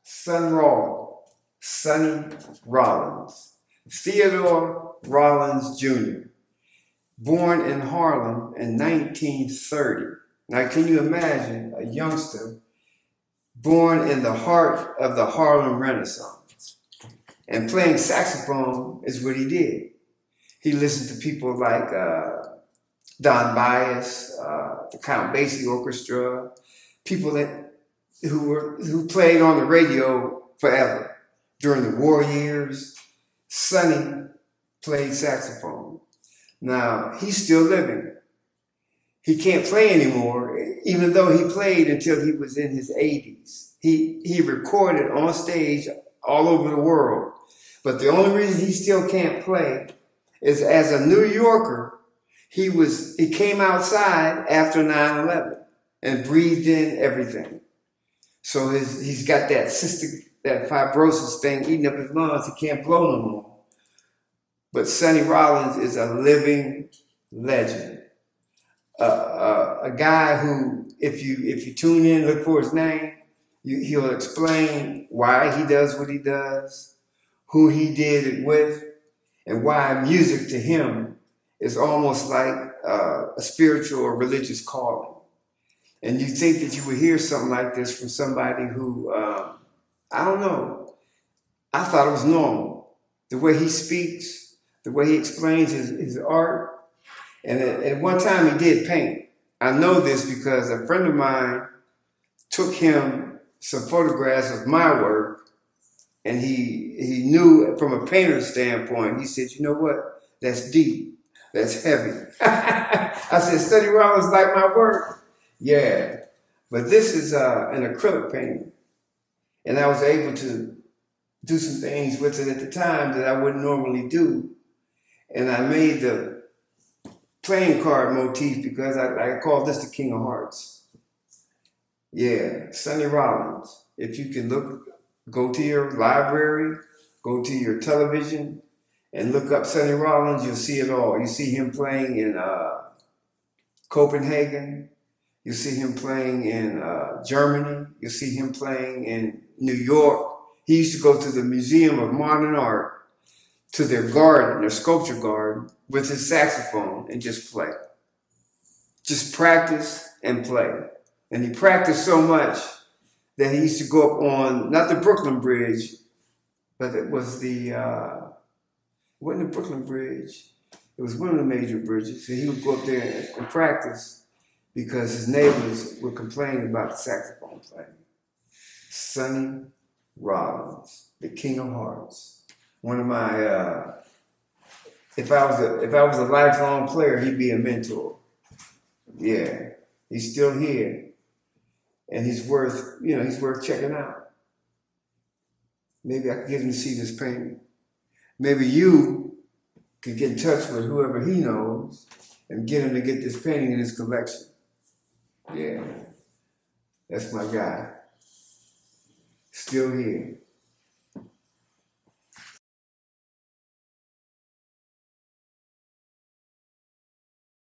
Sonny Rollins, Theodore Rollins Jr., born in Harlem in 1930. Now, can you imagine a youngster born in the heart of the Harlem Renaissance? And playing saxophone is what he did. He listened to people like Don Byas, the Count Basie Orchestra, people who played on the radio forever. During the war years, Sonny played saxophone. Now, he's still living. He can't play anymore, even though he played until he was in his 80s. He recorded on stage all over the world. But the only reason he still can't play is as a New Yorker, he came outside after 9/11 and breathed in everything. So he's got that fibrosis thing eating up his lungs. He can't blow no more. But Sonny Rollins is a living legend. A guy who, if you tune in, look for his name, he'll explain why he does what he does, who he did it with, and why music to him is almost like a spiritual or religious calling. And you think that you would hear something like this from somebody who, I don't know, I thought it was normal. The way he speaks, the way he explains his art. And at one time he did paint. I know this because a friend of mine took him some photographs of my work, and he knew from a painter's standpoint, he said, you know what, that's deep, that's heavy. I said, Sonny Rollins like my work? Yeah, but this is an acrylic painting. And I was able to do some things with it at the time that I wouldn't normally do. And I made the playing card motif because I call this the King of Hearts. Yeah, Sonny Rollins. If you can go to your library, go to your television, and look up Sonny Rollins, you'll see it all. You see him playing in Copenhagen. You see him playing in Germany. You see him playing in New York. He used to go to the Museum of Modern Art, to their garden, their sculpture garden, with his saxophone and just play. Just practice and play. And he practiced so much that he used to go up on, not the Brooklyn Bridge, but it was it wasn't the Brooklyn Bridge. It was one of the major bridges. So he would go up there and practice because his neighbors were complaining about the saxophone playing. Sonny Rollins, the King of Hearts. One of my, if I was a lifelong player, he'd be a mentor. Yeah, he's still here, and he's worth checking out. Maybe I could get him to see this painting. Maybe you could get in touch with whoever he knows and get him to get this painting in his collection. Yeah, that's my guy. Still here.